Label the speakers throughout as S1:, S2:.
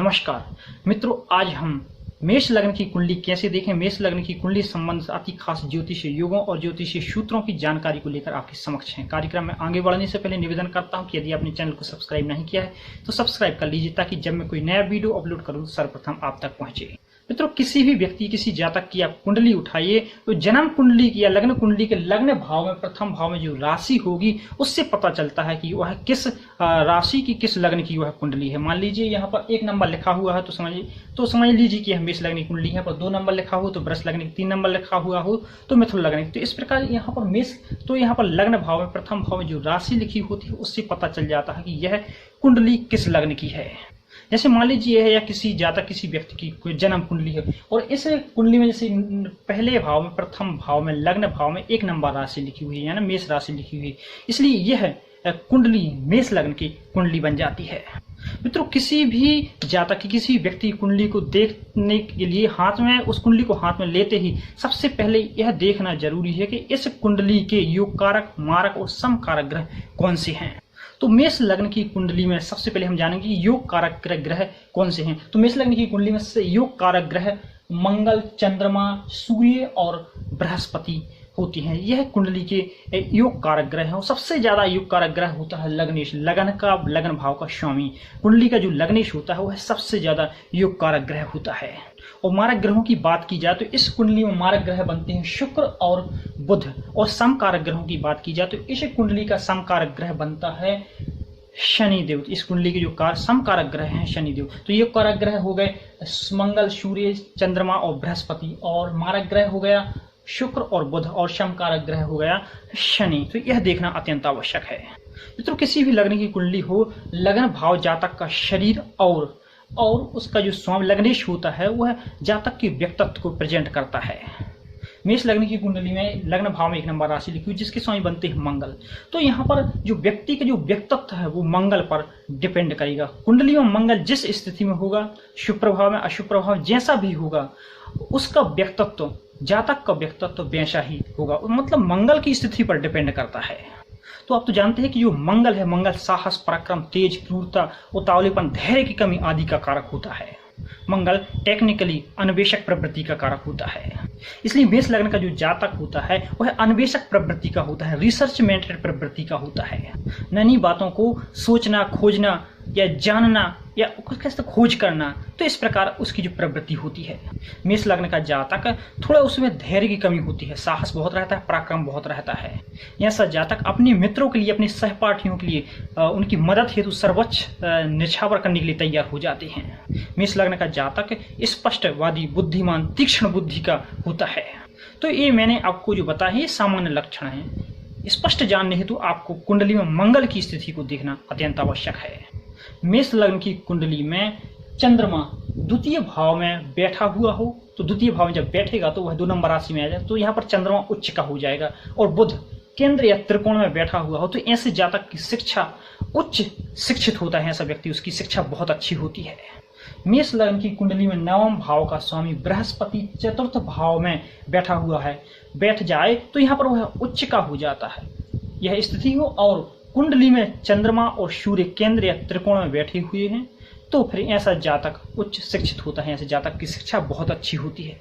S1: नमस्कार मित्रों, आज हम मेष लग्न की कुंडली कैसे देखें। मेष लग्न की कुंडली संबंध अति खास ज्योतिषीय योगों और ज्योतिषीय सूत्रों की जानकारी को लेकर आपके समक्ष हैं। कार्यक्रम में आगे बढ़ने से पहले निवेदन करता हूं कि यदि आपने चैनल को सब्सक्राइब नहीं किया है तो सब्सक्राइब कर लीजिए, ताकि जब मैं कोई नया वीडियो अपलोड करूं तो सर्वप्रथम आप तक पहुंचे। मित्रों, किसी भी व्यक्ति, किसी जातक की आप कुंडली उठाइए तो जन्म कुंडली की या लग्न कुंडली के लग्न भाव में, प्रथम भाव में जो राशि होगी उससे पता चलता है कि वह किस राशि की, किस लग्न की वह कुंडली है। मान लीजिए यहाँ पर 1 नंबर लिखा हुआ है तो समझ लीजिए कि यह मेष लग्न की कुंडली है। पर 2 नंबर लिखा हो तो वृष लग्न की, 3 नंबर लिखा हुआ हो तो मिथुन लग्न की। तो इस प्रकार यहाँ पर मेष, तो यहाँ पर लग्न भाव में, प्रथम भाव में जो राशि लिखी होती है उससे पता चल जाता है कि यह कुंडली किस लग्न की है। जैसे मान लीजिए है या किसी जातक, किसी व्यक्ति की कोई जन्म कुंडली है और इस कुंडली में जैसे पहले भाव में, प्रथम भाव में, लग्न भाव में 1 नंबर राशि लिखी हुई है, यानी मेष राशि लिखी हुई है, इसलिए यह कुंडली मेष लग्न की कुंडली बन जाती है। मित्रों, किसी भी जातक की, किसी व्यक्ति की कुंडली को देखने के लिए हाथ में, उस कुंडली को हाथ में लेते ही सबसे पहले यह देखना जरूरी है कि इस कुंडली के योग कारक, मारक और समकारक ग्रह कौन से हैं। तो मेष लग्न की कुंडली में सबसे पहले हम जानेंगे कि योग कारक ग्रह कौन से हैं। तो मेष लग्न की कुंडली में से योग कारक ग्रह मंगल, चंद्रमा, सूर्य और बृहस्पति होती हैं। यह कुंडली के योग कारक ग्रह हैं और सबसे ज्यादा योग कारक ग्रह होता है लग्नेश, लगन का, लगन भाव का स्वामी। कुंडली का जो लग्नेश होता है वह सबसे ज्यादा योग कारक ग्रह होता है। और मारक ग्रहों की बात की जाए तो इस कुंडली में मारक ग्रह बनते हैं शुक्र और बुध। और समकारक ग्रहों की बात की जाए तो इस कुंडली का समकारक ग्रह बनता है शनिदेव। इस कुंडली के जो समकारक ग्रह हैं शनिदेव। तो ये कारक ग्रह हो गए मंगल, सूर्य, चंद्रमा और बृहस्पति, और मारक ग्रह हो गया शुक्र और बुध, और समकारक ग्रह हो गया शनि। तो यह देखना अत्यंत आवश्यक है। मित्रों, किसी भी लग्न की कुंडली हो, लग्न भाव जातक का शरीर और उसका जो स्वामी लग्नेश होता है वह जातक के व्यक्तित्व को प्रेजेंट करता है। मेष लग्न की कुंडली में लग्न भाव में 1 नंबर राशि लिखी हुई जिसके स्वामी बनते हैं मंगल। तो यहाँ पर जो व्यक्ति का जो व्यक्तित्व है वो मंगल पर डिपेंड करेगा। कुंडली में मंगल जिस स्थिति में होगा, शुभ प्रभाव में, अशुभ प्रभाव जैसा भी होगा, उसका व्यक्तित्व, जातक का व्यक्तित्व वैसा ही होगा। मतलब मंगल की स्थिति पर डिपेंड करता है। तो आप तो जानते हैं कि जो मंगल है, मंगल साहस, पराक्रम, तेज, क्रूरता, उतावलेपन, धैर्य की कमी आदि का कारक होता है। मंगल टेक्निकली अन्वेषक प्रवृत्ति का कारक होता है। इसलिए मेष लग्न का जो जातक होता है वह अन्वेषक प्रवृत्ति का होता है, रिसर्च मेंटेड प्रवृत्ति का होता है। नई बातों को सोचना, खोजना या जानना या कैसे खोज करना, तो इस प्रकार उसकी जो प्रवृत्ति होती है। मेष लग्न का जातक थोड़ा उसमें धैर्य की कमी होती है, साहस बहुत रहता है, पराक्रम बहुत रहता है। ऐसा जातक अपने मित्रों के लिए, अपने सहपाठियों के लिए उनकी मदद हेतु सर्वोच्च निछावर करने के लिए तैयार हो जाते हैं। मेष लग्न का जातक स्पष्टवादी, बुद्धिमान, तीक्ष्ण बुद्धि का होता है। तो ये मैंने आपको जो बताया ये सामान्य लक्षण है। स्पष्ट जानने हेतु आपको कुंडली में मंगल की स्थिति को देखना अत्यंत आवश्यक है। मेष लग्न की कुंडली में चंद्रमा द्वितीय भाव में बैठा हुआ हो तो द्वितीय भाव में जब बैठेगा तो वह 2 नंबर राशि में आ जाए, तो यहाँ पर चंद्रमा उच्च का हो जाएगा। और बुध केंद्र या त्रिकोण में बैठा हुआ हो तो ऐसे जातक की शिक्षा, उच्च शिक्षित होता है ऐसा व्यक्ति, उसकी शिक्षा बहुत अच्छी होती है। मेष लग्न की कुंडली में 9वें भाव का स्वामी बृहस्पति 4th भाव में बैठा हुआ है, बैठ जाए तो यहाँ पर वह उच्च का हो जाता है, यह स्थिति हो। और कुंडली में चंद्रमा और सूर्य केंद्र या त्रिकोण में बैठे हुए हैं तो फिर ऐसा जातक उच्च शिक्षित होता है, ऐसे जातक की शिक्षा बहुत अच्छी होती है।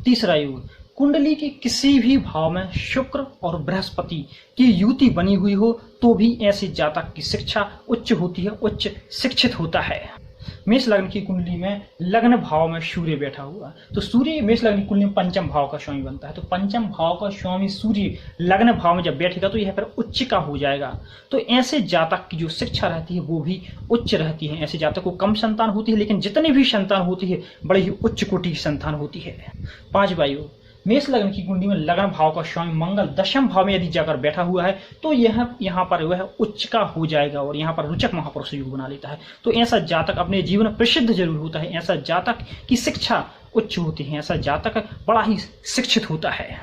S1: तीसरा योग, कुंडली के किसी भी भाव में शुक्र और बृहस्पति की युति बनी हुई हो तो भी ऐसे जातक की शिक्षा उच्च होती है, उच्च शिक्षित होता है। मेष लग्न की कुंडली में लग्न भाव में सूर्य बैठा हुआ, तो सूर्य मेष लग्न की कुंडली में 5म भाव का स्वामी बनता है। तो 5म भाव का स्वामी सूर्य लग्न भाव में जब बैठेगा तो यह फिर उच्च का हो जाएगा। तो ऐसे जातक की जो शिक्षा रहती है वो भी उच्च रहती है। ऐसे जातक को कम संतान होती है, लेकिन जितनी भी संतान होती है बड़ी ही उच्च कोटि की संतान होती है। 5वां योग, मेष लग्न की कुंडली में लग्न भाव का स्वामी मंगल 10th भाव में यदि जाकर बैठा हुआ है तो यहाँ पर वह उच्च का हो जाएगा और यहाँ पर रुचक महापुरुष योग बना लेता है। तो ऐसा जातक अपने जीवन में प्रसिद्ध जरूर होता है, ऐसा जातक की शिक्षा उच्च होती है, ऐसा जातक बड़ा ही शिक्षित होता है।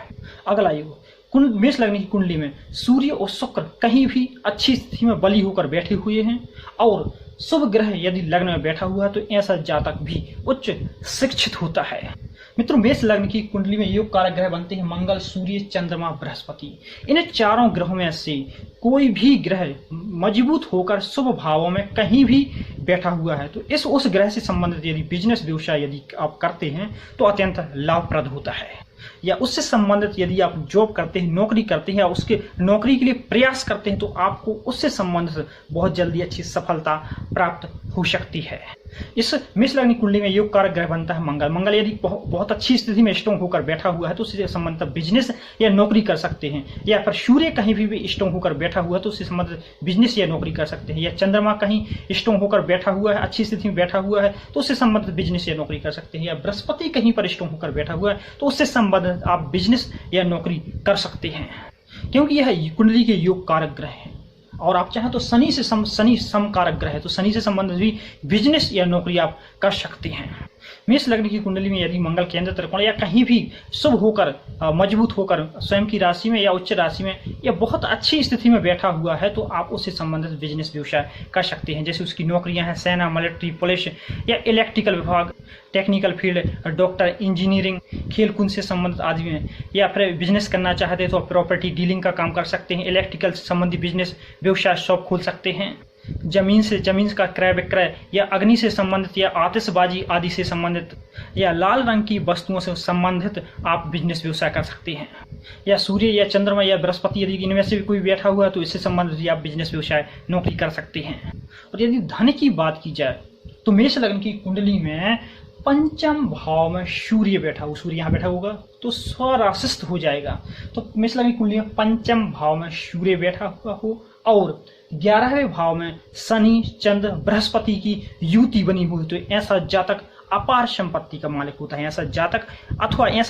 S1: अगला योग, मेष लग्न की कुंडली में सूर्य और शुक्र कहीं भी अच्छी स्थिति में बली होकर बैठे हुए हैं और शुभ ग्रह यदि लग्न में बैठा हुआ है तो ऐसा जातक भी उच्च शिक्षित होता है। मित्रों, मेष लग्न की कुंडली में योग कारक ग्रह बनते हैं मंगल, सूर्य, चंद्रमा, बृहस्पति। इन चारों ग्रहों में से कोई भी ग्रह मजबूत होकर शुभ भावों में कहीं भी बैठा हुआ है तो उस ग्रह से संबंधित यदि बिजनेस व्यवसाय यदि आप करते हैं तो अत्यंत लाभप्रद होता है। या उससे संबंधित यदि आप जॉब करते हैं, नौकरी करते हैं या उसके नौकरी के लिए प्रयास करते हैं तो आपको उससे संबंधित बहुत जल्दी अच्छी सफलता प्राप्त हो सकती है। इस मेष लग्न की कुंडली में योग कारक ग्रह बनता है मंगल। मंगल यदि बहुत अच्छी स्थिति में स्ट्रांग होकर बैठा हुआ है तो उससे संबंधित बिजनेस या नौकरी कर सकते हैं। या फिर सूर्य कहीं भी स्ट्रांग होकर बैठा हुआ है तो उससे संबंधित बिजनेस या नौकरी कर सकते हैं। या चंद्रमा कहीं स्ट्रांग होकर बैठा हुआ है, अच्छी स्थिति में बैठा हुआ है तो उससे संबंधित बिजनेस या नौकरी कर सकते हैं। या बृहस्पति कहीं पर स्ट्रांग होकर बैठा हुआ है तो उससे संबंधित आप बिजनेस या नौकरी कर सकते हैं, क्योंकि यह कुंडली के योग कारक ग्रह हैं। और आप चाहें तो शनि समकारक ग्रह है तो शनि से संबंधित भी बिजनेस या नौकरी आप कर सकते हैं। मेष लग्न की कुंडली में यदि मंगल केंद्र, त्रिकोण या कहीं भी शुभ होकर मजबूत होकर स्वयं की राशि में या उच्च राशि में या बहुत अच्छी स्थिति में बैठा हुआ है तो आप उससे संबंधित बिजनेस व्यवसाय कर सकते हैं। जैसे उसकी नौकरियां हैं सेना, मिलिट्री, पुलिस या इलेक्ट्रिकल विभाग, टेक्निकल फील्ड, डॉक्टर, इंजीनियरिंग, खेलकूद से संबंधित आदि में। या फिर बिजनेस करना चाहते हैं तो प्रॉपर्टी डीलिंग का काम कर सकते हैं, इलेक्ट्रिकल से संबंधित बिजनेस व्यवसाय शॉप खोल सकते हैं, जमीन का क्रय विक्रय या अग्नि से संबंधित या आतिशबाजी आदि से संबंधित या लाल रंग की वस्तुओं से संबंधित आप बिजनेस व्यवसाय कर सकते हैं। या सूर्य या चंद्रमा या बृहस्पति यदि इनमें से भी कोई बैठा हुआ है तो इससे संबंधित आप बिजनेस व्यवसाय नौकरी कर सकते हैं। और यदि धन की बात की जाए तो मेष लग्न की कुंडली में पंचम भाव में सूर्य बैठा हो, सूर्य यहाँ बैठा होगा तो स्वराशिस्थ हो जाएगा। तो मेष लग्न की कुंडली में पंचम भाव में सूर्य बैठा हुआ हो और 11वें भाव में शनि, चंद्र, बृहस्पति की युति बनी हुई तो ऐसा जातक अपार संपत्ति का मालिक होता है। ऐसा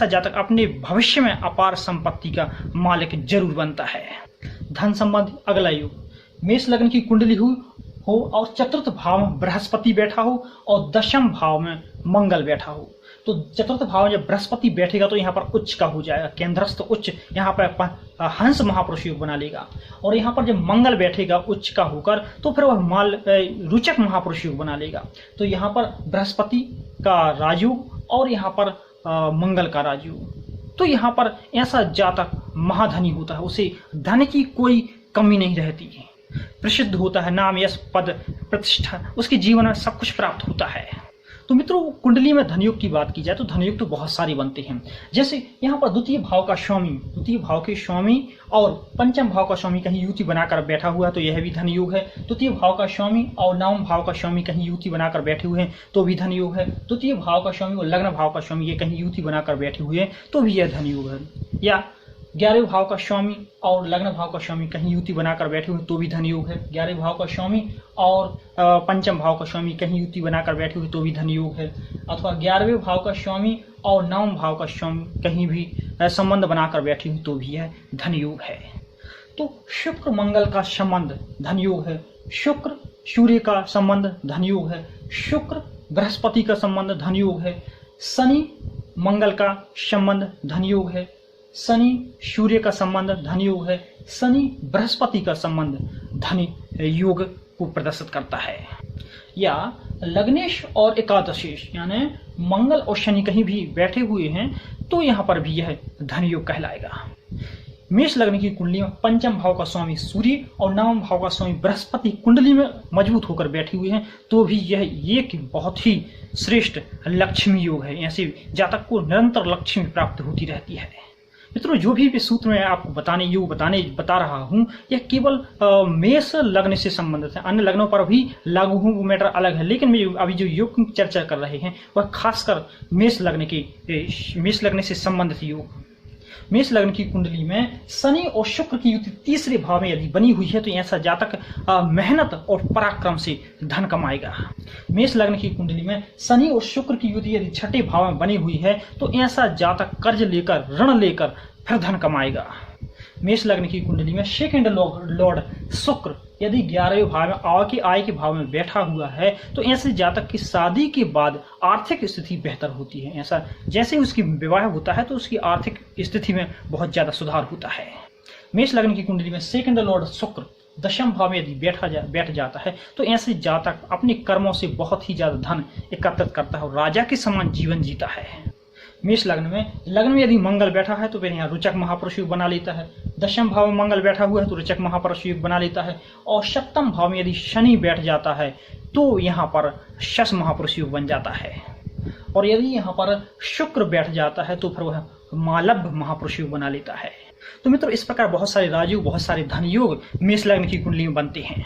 S1: जातक अपने भविष्य में अपार संपत्ति का मालिक जरूर बनता है। धन संबंधी अगला योग मेष लग्न की कुंडली हो और चतुर्थ भाव में बृहस्पति बैठा हो और दशम भाव में मंगल बैठा हो तो चतुर्थ भाव में जब बृहस्पति बैठेगा तो यहाँ पर उच्च का हो जाएगा, केंद्रस्थ उच्च, यहाँ पर हंस महापुरुष योग बना लेगा। और यहाँ पर जब मंगल बैठेगा उच्च का होकर तो फिर वह रुचक महापुरुष योग बना लेगा। तो यहाँ पर बृहस्पति का राजयोग और यहाँ पर मंगल का राजयोग। तो यहाँ पर ऐसा जातक महाधनी होता है, उसे धन की कोई कमी नहीं रहती है, प्रसिद्ध होता है, नाम, यश, पद, प्रतिष्ठा, उसके जीवन में सब कुछ प्राप्त होता है। तो मित्रों, कुंडली में धनयोग की बात की जाए तो धनयोग तो बहुत सारे बनते हैं। जैसे यहाँ पर द्वितीय भाव के स्वामी और पंचम भाव का स्वामी कहीं युति बनाकर बैठा हुआ है तो यह भी धनयोग है। द्वितीय भाव का स्वामी और नवम भाव का स्वामी कहीं युति बनाकर बैठे हुए हैं तो भी धनयोग है। द्वितीय भाव का स्वामी और लग्न भाव का स्वामी ये कहीं युति बनाकर बैठे हुए हैं तो भी यह धनयोग है। या 11वें भाव का स्वामी और लग्न भाव का स्वामी कहीं युति बनाकर बैठे हुए तो भी धनयोग है। 11वें भाव का स्वामी और पंचम भाव का स्वामी कहीं युति बनाकर बैठे हुए तो भी धनयोग है। अथवा 11वें भाव का स्वामी और नवम भाव का स्वामी कहीं भी संबंध बनाकर बैठे हुए तो भी यह धनयोग है। तो शुक्र मंगल का संबंध धनयोग है, शुक्र सूर्य का संबंध धनयोग है, शुक्र बृहस्पति का संबंध धनयोग है, शनि मंगल का संबंध धनयोग है, शनि सूर्य का संबंध धनयोग है, शनि बृहस्पति का संबंध धन योग को प्रदर्शित करता है। या लग्नेश और एकादशेश यानी मंगल और शनि कहीं भी बैठे हुए हैं तो यहाँ पर भी यह धन योग कहलाएगा। मेष लग्न की कुंडली में पंचम भाव का स्वामी सूर्य और नवम भाव का स्वामी बृहस्पति कुंडली में मजबूत होकर बैठे हुए हैं तो भी यह एक बहुत ही श्रेष्ठ लक्ष्मी योग है। ऐसे जातक को निरंतर लक्ष्मी प्राप्त होती रहती है। मित्रों, जो भी सूत्र मैं आपको बता रहा हूँ यह केवल मेष लग्न से संबंधित है, अन्य लग्नों पर भी लागू हो वो मैटर अलग है। लेकिन मैं अभी जो योग की चर्चा कर रहे हैं वह खासकर मेष लग्न से संबंधित योग। मेष लग्न की कुंडली में शनि और शुक्र की युति तीसरे भाव में यदि बनी हुई है तो ऐसा जातक मेहनत और पराक्रम से धन कमाएगा। मेष लग्न की कुंडली में शनि और शुक्र की युति यदि छठे भाव में बनी हुई है तो ऐसा जातक कर्ज लेकर, ऋण लेकर फिर धन कमाएगा। मेष लग्न की कुंडली में सेकंड लॉर्ड शुक्र यदि 11वें भाव में आय के भाव में बैठा हुआ है तो ऐसे जातक की शादी के बाद आर्थिक स्थिति बेहतर होती है। ऐसा जैसे उसकी विवाह होता है तो उसकी आर्थिक स्थिति में बहुत ज्यादा सुधार होता है। मेष लग्न की कुंडली में सेकंड लॉर्ड शुक्र दशम भाव में यदि बैठ जाता है तो ऐसे जातक अपने कर्मों से बहुत ही ज्यादा धन एकत्रित करता है और राजा के समान जीवन जीता है। मेष लग्न में यदि मंगल बैठा है तो फिर यहाँ रुचक महापुरुष योग बना लेता है। दशम भाव में मंगल बैठा हुआ है तो रुचक महापुरुष योग बना लेता है। और सप्तम भाव में यदि शनि बैठ जाता है तो यहाँ पर शश महापुरुष योग बन जाता है। और यदि यहाँ पर शुक्र बैठ जाता है तो फिर वह मालभ महापुरुष योग बना लेता है। तो मित्रों, इस प्रकार बहुत सारे राजयोग, बहुत सारे धन योग मेष लग्न की कुंडली में बनते हैं।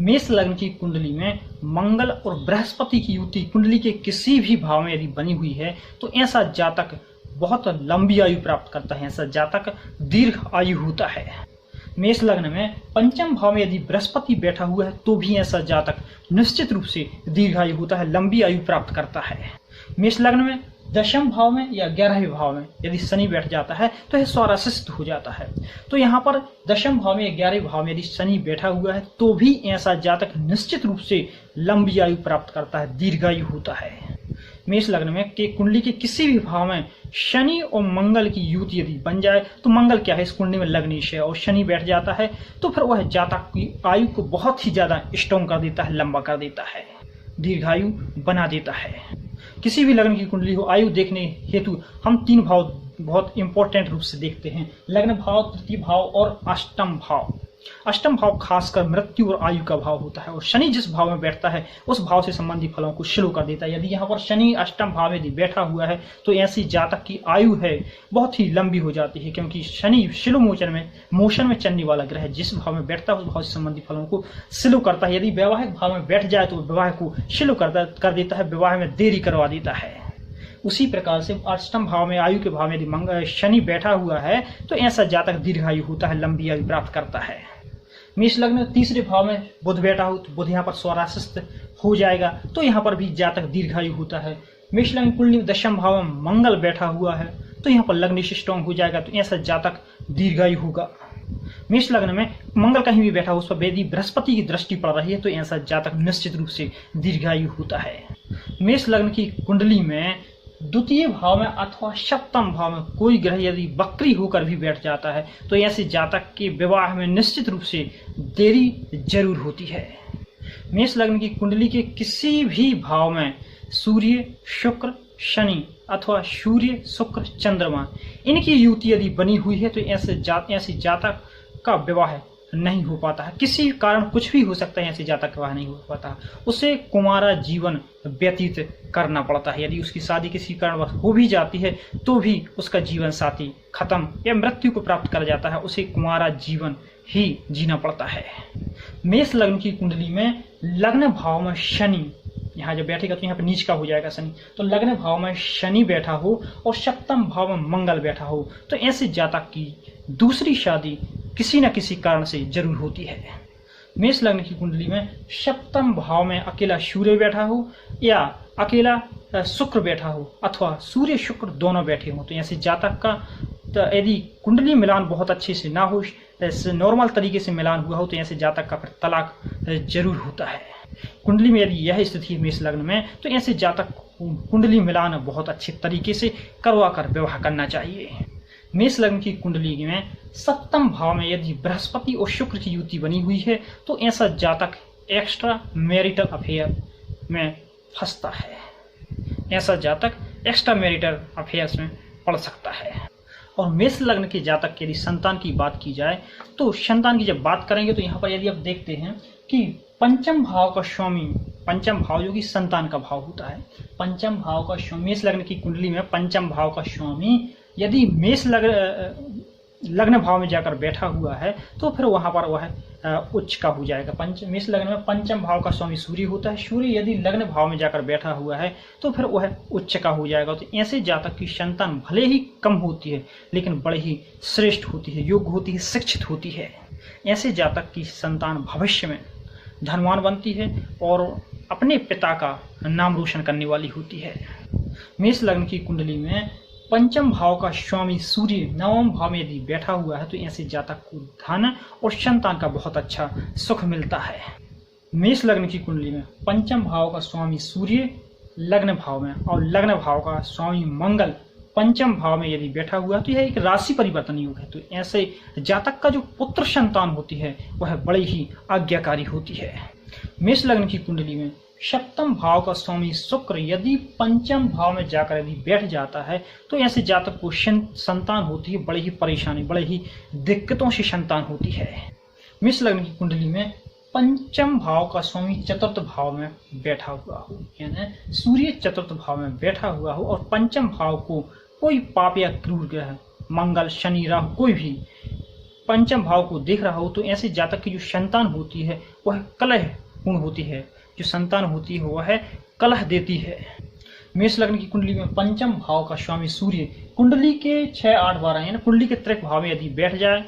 S1: मेष लग्न की कुंडली में मंगल और बृहस्पति की युति कुंडली के किसी भी भाव में यदि बनी हुई है तो ऐसा जातक बहुत लंबी आयु प्राप्त करता है, ऐसा जातक दीर्घ आयु होता है। मेष लग्न में पंचम भाव में यदि बृहस्पति बैठा हुआ है तो भी ऐसा जातक निश्चित रूप से दीर्घ आयु होता है, लंबी आयु प्राप्त करता है। मेष लग्न में दशम भाव में या 11वें भाव में यदि शनि बैठ जाता है तो यह स्वराशिष्ट हो जाता है। तो यहाँ पर दशम भाव में या 11वें भाव में यदि शनि बैठा हुआ है तो भी ऐसा जातक निश्चित रूप से लंबी आयु प्राप्त करता है, दीर्घायु होता है। मेष लग्न में के कुंडली के किसी भी भाव में शनि और मंगल की युति यदि बन जाए तो मंगल क्या है, इस कुंडली में लग्नेश है और शनि बैठ जाता है तो फिर वह जातक की आयु को बहुत ही ज्यादा स्ट्रॉन्ग कर देता है, लंबा कर देता है, दीर्घायु बना देता है। किसी भी लग्न की कुंडली हो, आयु देखने हेतु हम 3 भाव बहुत इंपॉर्टेंट रूप से देखते हैं, लग्न भाव, तृतीय भाव और अष्टम भाव। अष्टम भाव खासकर मृत्यु और आयु का भाव होता है और शनि जिस भाव में बैठता है उस भाव से संबंधित फलों को शुरू कर देता है। यदि यहाँ पर शनि अष्टम भाव में यदि बैठा हुआ है तो ऐसी जातक की आयु है बहुत ही लंबी हो जाती है, क्योंकि शनि शिलो मोशन में चलने वाला ग्रह जिस भाव में बैठता है उस भाव से संबंधित फलों को शिलो करता है। यदि वैवाहिक भाव में बैठ जाए तो विवाह को शिलो कर देता है, विवाह में देरी करवा देता है। उसी प्रकार से अष्टम भाव में आयु के भाव में यदि शनि बैठा हुआ है तो ऐसा जातक दीर्घायु होता है, लंबी आयु प्राप्त करता है। मेष लग्न में तीसरे भाव में बुध बैठा हो तो बुध यहाँ पर स्वराशिष्ट हो जाएगा तो यहाँ पर भी जातक दीर्घायु होता है। मेष लग्न कुंडली में दशम भाव में मंगल बैठा हुआ है तो यहाँ पर लग्नेश स्ट्रॉन्ग हो जाएगा तो ऐसा जातक दीर्घायु होगा। मेष लग्न में मंगल कहीं भी बैठा हो उस पर यदि बृहस्पति की दृष्टि पड़ रही है तो ऐसा जातक निश्चित रूप से दीर्घायु होता है। मेष लग्न की कुंडली में द्वितीय भाव में अथवा सप्तम भाव में कोई ग्रह यदि वक्री होकर भी बैठ जाता है तो ऐसे जातक के विवाह में निश्चित रूप से देरी जरूर होती है। मेष लग्न की कुंडली के किसी भी भाव में सूर्य, शुक्र, शनि अथवा सूर्य, शुक्र, चंद्रमा इनकी युति यदि बनी हुई है तो ऐसे जातक का विवाह नहीं हो पाता है। किसी कारण कुछ भी हो सकता है, ऐसे जातक का विवाह नहीं हो पाता, उसे कुमारा जीवन व्यतीत करना पड़ता है। यदि उसकी शादी किसी कारण हो भी जाती है तो भी उसका जीवन साथी खत्म या मृत्यु को प्राप्त कर जाता है, उसे कुमारा जीवन ही जीना पड़ता है। मेष लग्न की कुंडली में लग्न भाव में शनि यहाँ जब बैठेगा तो यहाँ पर नीच का हो जाएगा शनि, तो लग्न भाव में शनि बैठा हो और सप्तम भाव में मंगल बैठा हो तो ऐसे जातक की दूसरी शादी किसी न किसी कारण से जरूर होती है। मेष लग्न की कुंडली में सप्तम भाव में अकेला सूर्य बैठा हो या अकेला शुक्र बैठा हो अथवा सूर्य शुक्र दोनों बैठे हो तो ऐसे जातक का यदि कुंडली मिलान बहुत अच्छे से ना हो, नॉर्मल तरीके से मिलान हुआ हो तो ऐसे जातक का फिर तलाक जरूर होता है। कुंडली में यदि यह स्थिति है मेष लग्न में तो ऐसे जातक कुंडली मिलान बहुत अच्छे तरीके से करवा कर विवाह करना चाहिए। मेष लग्न की कुंडली में सप्तम भाव में यदि बृहस्पति और शुक्र की युति बनी हुई है तो ऐसा जातक एक्स्ट्रा मैरिटल अफेयर में फंसता है, ऐसा जातक एक्स्ट्रा मैरिटल अफेयर्स में पड़ सकता है। और मेष लग्न के जातक की यदि संतान की बात की जाए तो संतान की जब बात करेंगे तो यहाँ पर यदि आप देखते हैं कि पंचम भाव का स्वामी, पंचम भाव जो कि संतान का भाव होता है, पंचम भाव का स्वामी मेष लग्न की कुंडली में पंचम भाव का स्वामी यदि मेष लग्न भाव में जाकर बैठा हुआ है तो फिर वहां पर वह उच्च का हो जाएगा। मेष लग्न में पंचम भाव का स्वामी सूर्य होता है, सूर्य यदि लग्न भाव में जाकर बैठा हुआ है तो फिर वह उच्च का हो जाएगा। तो ऐसे जातक की संतान भले ही कम होती है लेकिन बड़े ही श्रेष्ठ होती है, योग्य होती है, शिक्षित होती है। ऐसे जातक की संतान भविष्य में धनवान बनती है और अपने पिता का नाम रोशन करने वाली होती है। मेष लग्न की कुंडली में पंचम भाव का स्वामी सूर्य नवम भाव में यदि बैठा हुआ है तो ऐसे जातक को धन और संतान का बहुत अच्छा सुख मिलता है। मेष लग्न की कुंडली में पंचम भाव का स्वामी सूर्य लग्न भाव में और लग्न भाव का स्वामी मंगल पंचम भाव में यदि बैठा हुआ है तो यह एक राशि परिवर्तन योग है। तो ऐसे जातक का जो पुत्र संतान होती है वह बड़ी ही आज्ञाकारी होती है। मेष लग्न की कुंडली में सप्तम भाव का स्वामी शुक्र यदि पंचम भाव में जाकर यदि बैठ जाता है तो ऐसे जातक को संतान होती है, बड़ी ही परेशानी, बड़े ही दिक्कतों से संतान होती है। मेष लग्न की कुंडली में पंचम भाव का स्वामी चतुर्थ भाव में बैठा हुआ हो, यानी सूर्य चतुर्थ भाव में बैठा हुआ हो और पंचम भाव को कोई पाप या क्रूर ग्रह, मंगल, शनि, राहु, कोई भी पंचम भाव को देख रहा हो तो ऐसे जातक की जो संतान होती है वह कलह पूर्ण होती है। जो संतान होती है वह कलह देती है। मेष लग्न की कुंडली में पंचम भाव का स्वामी सूर्य कुंडली के 6, 8, 12 यानी कुंडली के त्रिक भाव में यदि बैठ जाए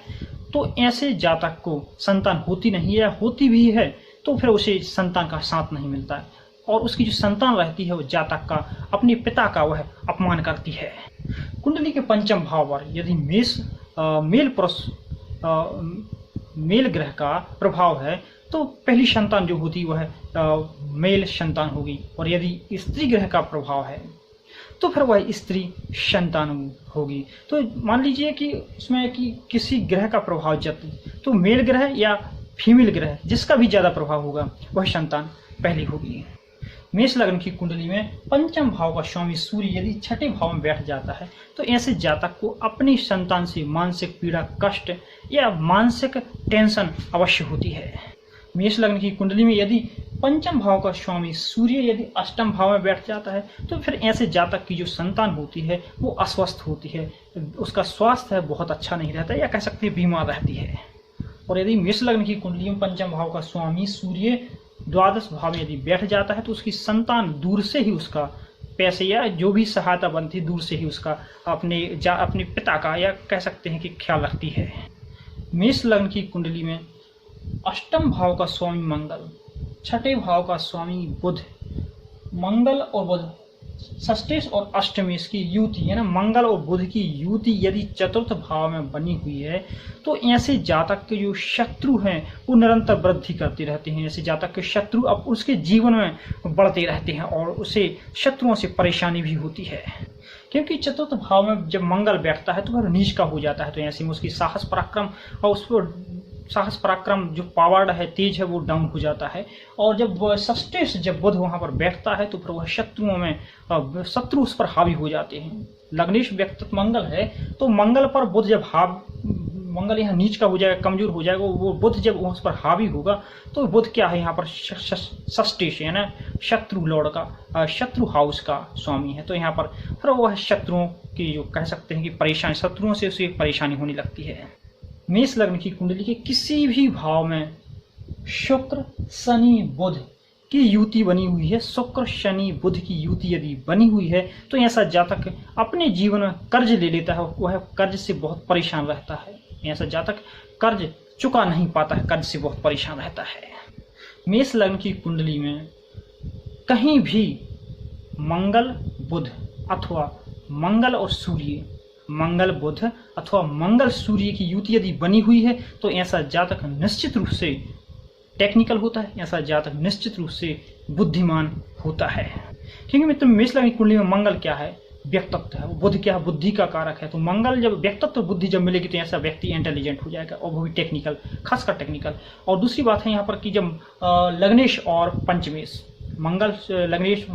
S1: तो ऐसे जातक को संतान होती नहीं है, होती भी है तो फिर उसे संतान का साथ नहीं मिलता है और उसकी जो संतान रहती है वो जातक का, अपने पिता का वह अपमान करती है। कुंडली के पंचम भाव पर यदि मेल ग्रह का प्रभाव है तो पहली संतान जो होती वह मेल संतान होगी और यदि स्त्री ग्रह का प्रभाव है तो फिर वह स्त्री संतान होगी। तो मान लीजिए कि उसमें कि किसी ग्रह का प्रभाव तो मेल ग्रह या फीमेल ग्रह जिसका भी ज्यादा प्रभाव होगा वह संतान पहली होगी। मेष लग्न की कुंडली में पंचम भाव का स्वामी सूर्य यदि छठे भाव में बैठ जाता है तो ऐसे जातक को अपनी संतान से मानसिक पीड़ा, कष्ट या मानसिक टेंशन अवश्य होती है। मेष लग्न की कुंडली में यदि पंचम भाव का स्वामी सूर्य यदि अष्टम भाव में बैठ जाता है तो फिर ऐसे जातक की जो संतान होती है वो अस्वस्थ होती है, उसका स्वास्थ्य है बहुत अच्छा नहीं रहता या कह सकते हैं बीमार रहती है। और यदि मेष लग्न की कुंडली में पंचम भाव का स्वामी सूर्य द्वादश भाव में यदि बैठ जाता है तो उसकी संतान दूर से ही उसका पैसे या जो भी सहायता बनती दूर से ही उसका अपने पिता का या कह सकते हैं कि ख्याल रखती है। मेष लग्न की कुंडली में अष्टम भाव का स्वामी मंगल, छठे भाव का स्वामी बुध, मंगल और बुध षष्ठेश और अष्टमेश की युति है ना, मंगल और बुध की युति यदि चतुर्थ भाव में बनी हुई है तो ऐसे जातक के जो शत्रु हैं वो निरंतर वृद्धि करते रहते हैं। ऐसे जातक के शत्रु अब उसके जीवन में बढ़ते रहते हैं और उसे शत्रुओं से परेशानी भी होती है क्योंकि चतुर्थ भाव में जब मंगल बैठता है तो वह नीच का हो जाता है। तो ऐसे में उसकी साहस पराक्रम और उस पर साहस पराक्रम जो पावर है, तेज है, वो डाउन हो जाता है। और जब षष्ठेश जब बुध वहां पर बैठता है तो फिर वह शत्रु उस पर हावी हो जाते हैं। लग्नेश व्यक्तित्व मंगल है तो मंगल पर बुध जब मंगल यहाँ नीच का हो जाएगा, कमजोर हो जाएगा, वो बुध जब उस पर हावी होगा तो बुध क्या है यहाँ पर षष्ठेश है ना, शत्रु लॉर्ड का, शत्रु हाउस का स्वामी है। तो यहाँ पर फिर वह शत्रुओं की जो कह सकते हैं कि परेशानी, शत्रुओं से उसे परेशानी होने लगती है। मेष लग्न की कुंडली के किसी भी भाव में शुक्र, शनि, बुध की युति बनी हुई है, शुक्र, शनि, बुध की युति यदि बनी हुई है तो ऐसा जातक अपने जीवन में कर्ज ले लेता है, वह कर्ज से बहुत परेशान रहता है। ऐसा जातक कर्ज चुका नहीं पाता है, कर्ज से बहुत परेशान रहता है। मेष लग्न की कुंडली में कहीं भी मंगल बुध अथवा मंगल और सूर्य, मंगल बुध अथवा मंगल सूर्य की युति यदि बनी हुई है तो ऐसा जातक निश्चित रूप से टेक्निकल होता है, ऐसा जातक निश्चित रूप से बुद्धिमान होता है। क्योंकि मित्र मेष लग्न की कुंडली में मंगल क्या है, व्यक्तित्व है, बुध क्या है, बुद्धि का कारक है। तो मंगल जब व्यक्तित्व बुद्धि जब मिलेगी तो ऐसा व्यक्ति इंटेलिजेंट हो जाएगा और वो भी टेक्निकल, खासकर टेक्निकल। और दूसरी बात है यहाँ पर कि जब लग्नेश और पंचमेश, लग्नेश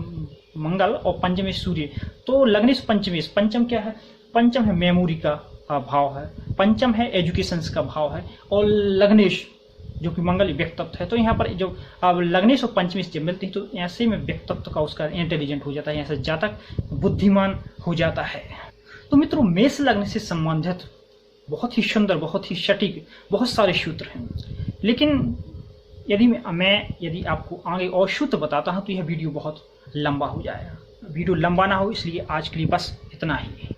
S1: मंगल और पंचमेश सूर्य, तो लग्नेश पंचमेश, पंचम क्या है, पंचम है मेमोरी का भाव है, पंचम है एजुकेशन का भाव है और लग्नेश जो कि मंगल व्यक्तित्व है। तो यहाँ पर जो लग्नेश और पंचमेश जब मिलते हैं तो ऐसे में व्यक्तित्व का उसका इंटेलिजेंट हो जाता है, ऐसा जातक बुद्धिमान हो जाता है। तो मित्रों मेष लग्न से संबंधित बहुत ही सुंदर, बहुत ही सटीक बहुत सारे सूत्र हैं, लेकिन यदि आपको आगे और सूत्र बताता हूँ तो यह वीडियो बहुत लंबा हो जाएगा। वीडियो लंबा ना हो इसलिए आज के लिए बस इतना ही।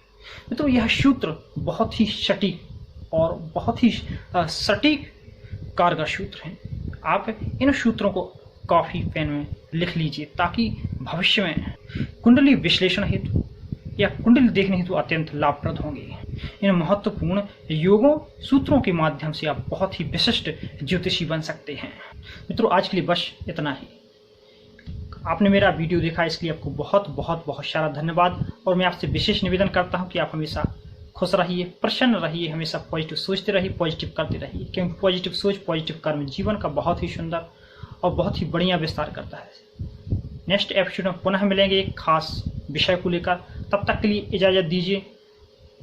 S1: मित्रों यह सूत्र बहुत ही सटीक और बहुत ही सटीक कारगर सूत्र हैं। आप इन सूत्रों को कॉपी पेन में लिख लीजिए ताकि भविष्य में कुंडली विश्लेषण हेतु या कुंडली देखने हेतु अत्यंत लाभप्रद होंगे। इन महत्वपूर्ण योगों सूत्रों के माध्यम से आप बहुत ही विशिष्ट ज्योतिषी बन सकते हैं। मित्रों आज के लिए बस इतना ही। आपने मेरा वीडियो देखा इसलिए आपको बहुत बहुत बहुत सारा धन्यवाद। और मैं आपसे विशेष निवेदन करता हूं कि आप हमेशा खुश रहिए, प्रसन्न रहिए, हमेशा पॉजिटिव सोचते रहिए, पॉजिटिव करते रहिए, क्योंकि पॉजिटिव सोच, पॉजिटिव कर्म जीवन का बहुत ही सुंदर और बहुत ही बढ़िया विस्तार करता है। नेक्स्ट एपिसोड में पुनः मिलेंगे एक खास विषय को लेकर। तब तक के लिए इजाजत दीजिए।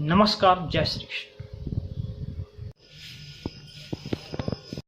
S1: नमस्कार, जय श्री कृष्ण।